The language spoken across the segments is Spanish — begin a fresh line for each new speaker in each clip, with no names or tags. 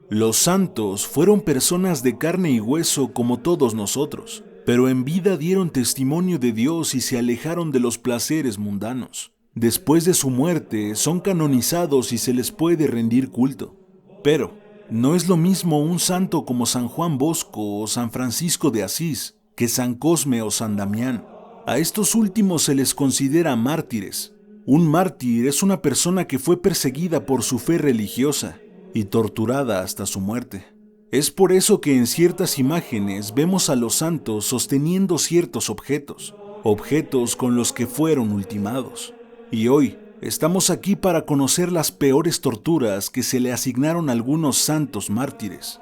Los santos fueron personas de carne y hueso como todos nosotros, pero en vida dieron testimonio de Dios y se alejaron de los placeres mundanos. Después de su muerte son canonizados y se les puede rendir culto. Pero no es lo mismo un santo como San Juan Bosco o San Francisco de Asís que San Cosme o San Damián. A estos últimos se les considera mártires. Un mártir es una persona que fue perseguida por su fe religiosa y torturada hasta su muerte. Es por eso que en ciertas imágenes vemos a los santos sosteniendo ciertos objetos, objetos con los que fueron ultimados. Y hoy estamos aquí para conocer las peores torturas que se le asignaron a algunos santos mártires.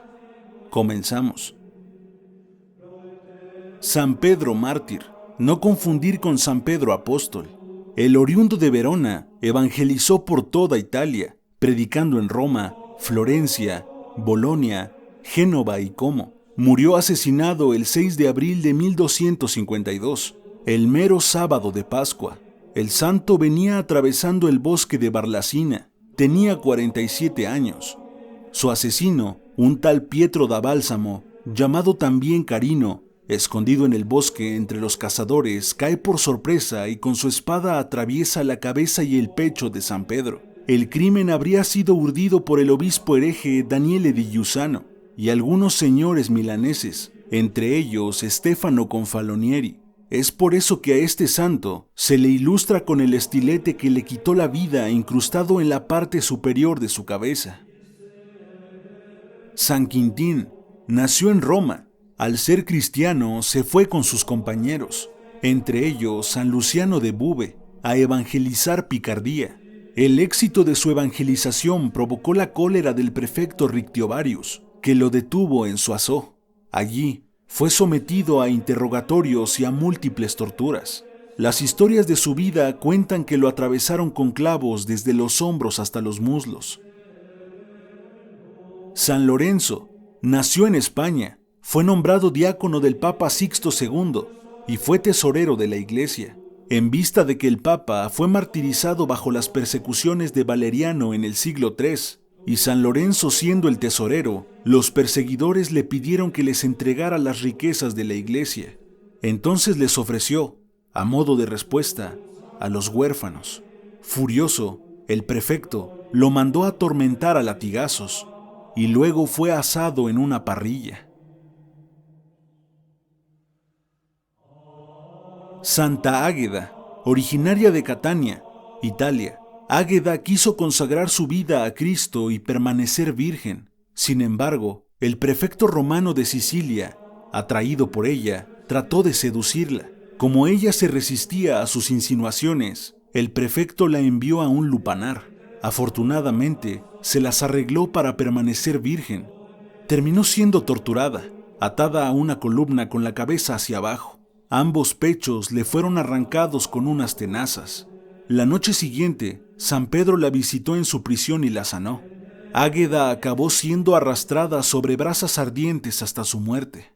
Comenzamos. San Pedro mártir, no confundir con San Pedro apóstol. El oriundo de Verona evangelizó por toda Italia, predicando en Roma, Florencia, Bolonia, Génova y Como. Murió asesinado el 6 de abril de 1252, el mero sábado de Pascua. El santo venía atravesando el bosque de Barlacina. Tenía 47 años. Su asesino, un tal Pietro da Bálsamo, llamado también Carino, escondido en el bosque entre los cazadores, cae por sorpresa y con su espada atraviesa la cabeza y el pecho de San Pedro. El crimen habría sido urdido por el obispo hereje Daniele di Giussano y algunos señores milaneses, entre ellos Stefano Confalonieri. Es por eso que a este santo se le ilustra con el estilete que le quitó la vida incrustado en la parte superior de su cabeza. San Quintín nació en Roma. Al ser cristiano se fue con sus compañeros, entre ellos San Luciano de Bube, a evangelizar Picardía. El éxito de su evangelización provocó la cólera del prefecto Rictiovarius, que lo detuvo en Soissons. Allí fue sometido a interrogatorios y a múltiples torturas. Las historias de su vida cuentan que lo atravesaron con clavos desde los hombros hasta los muslos. San Lorenzo nació en España, fue nombrado diácono del Papa Sixto II y fue tesorero de la Iglesia. En vista de que el Papa fue martirizado bajo las persecuciones de Valeriano en el siglo III, y San Lorenzo siendo el tesorero, los perseguidores le pidieron que les entregara las riquezas de la Iglesia. Entonces les ofreció, a modo de respuesta, a los huérfanos. Furioso, el prefecto lo mandó a atormentar a latigazos y luego fue asado en una parrilla. Santa Águeda, originaria de Catania, Italia. Águeda quiso consagrar su vida a Cristo y permanecer virgen. Sin embargo, el prefecto romano de Sicilia, atraído por ella, trató de seducirla. Como ella se resistía a sus insinuaciones, el prefecto la envió a un lupanar. Afortunadamente, se las arregló para permanecer virgen. Terminó siendo torturada, atada a una columna con la cabeza hacia abajo. Ambos pechos le fueron arrancados con unas tenazas. La noche siguiente, San Pedro la visitó en su prisión y la sanó. Águeda acabó siendo arrastrada sobre brasas ardientes hasta su muerte.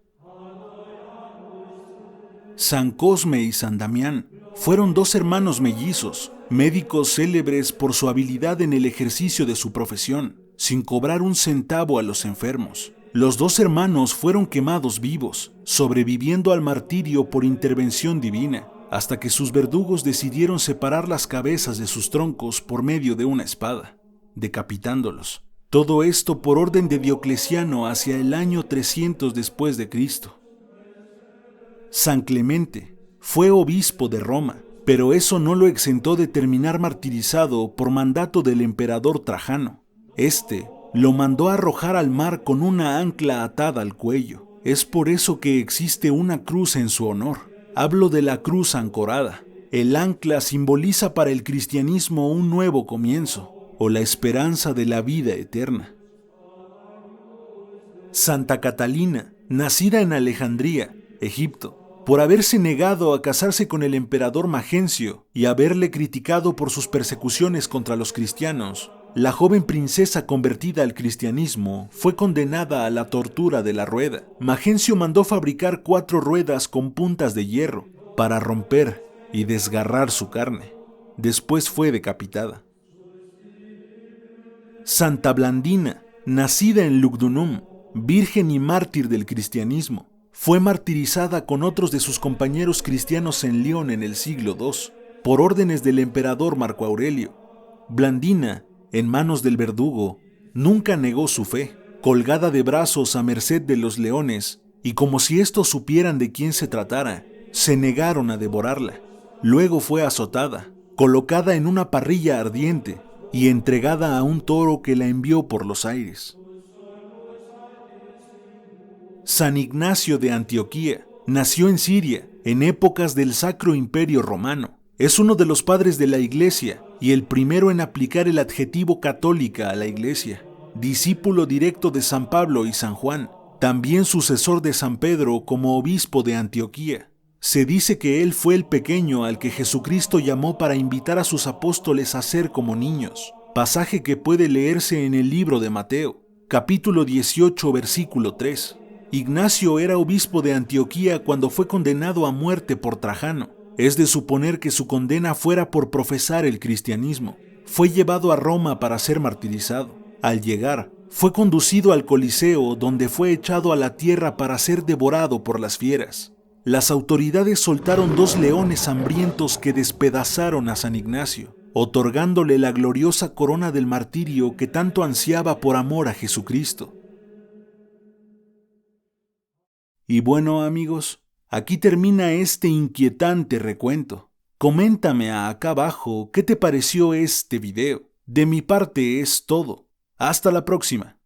San Cosme y San Damián fueron dos hermanos mellizos, médicos célebres por su habilidad en el ejercicio de su profesión, sin cobrar un centavo a los enfermos. Los dos hermanos fueron quemados vivos, sobreviviendo al martirio por intervención divina, hasta que sus verdugos decidieron separar las cabezas de sus troncos por medio de una espada, decapitándolos. Todo esto por orden de Diocleciano hacia el año 300 después de Cristo. San Clemente fue obispo de Roma, pero eso no lo exentó de terminar martirizado por mandato del emperador Trajano. Este lo mandó a arrojar al mar con una ancla atada al cuello. Es por eso que existe una cruz en su honor. Hablo de la cruz ancorada. El ancla simboliza para el cristianismo un nuevo comienzo, o la esperanza de la vida eterna. Santa Catalina, nacida en Alejandría, Egipto, por haberse negado a casarse con el emperador Magencio y haberle criticado por sus persecuciones contra los cristianos, la joven princesa convertida al cristianismo fue condenada a la tortura de la rueda. Magencio mandó fabricar 4 ruedas con puntas de hierro para romper y desgarrar su carne. Después fue decapitada. Santa Blandina, nacida en Lugdunum, virgen y mártir del cristianismo, fue martirizada con otros de sus compañeros cristianos en León en el siglo II, por órdenes del emperador Marco Aurelio. Blandina, en manos del verdugo, nunca negó su fe, colgada de brazos a merced de los leones, y como si estos supieran de quién se tratara, se negaron a devorarla. Luego fue azotada, colocada en una parrilla ardiente y entregada a un toro que la envió por los aires. San Ignacio de Antioquía nació en Siria, en épocas del Sacro Imperio Romano. Es uno de los padres de la Iglesia y el primero en aplicar el adjetivo católica a la Iglesia. Discípulo directo de San Pablo y San Juan, también sucesor de San Pedro como obispo de Antioquía. Se dice que él fue el pequeño al que Jesucristo llamó para invitar a sus apóstoles a ser como niños, pasaje que puede leerse en el libro de Mateo, capítulo 18, versículo 3. Ignacio era obispo de Antioquía cuando fue condenado a muerte por Trajano. Es de suponer que su condena fuera por profesar el cristianismo. Fue llevado a Roma para ser martirizado. Al llegar, fue conducido al Coliseo, donde fue echado a la tierra para ser devorado por las fieras. Las autoridades soltaron 2 leones hambrientos que despedazaron a San Ignacio, otorgándole la gloriosa corona del martirio que tanto ansiaba por amor a Jesucristo. Y bueno, amigos, aquí termina este inquietante recuento. Coméntame acá abajo qué te pareció este video. De mi parte es todo. Hasta la próxima.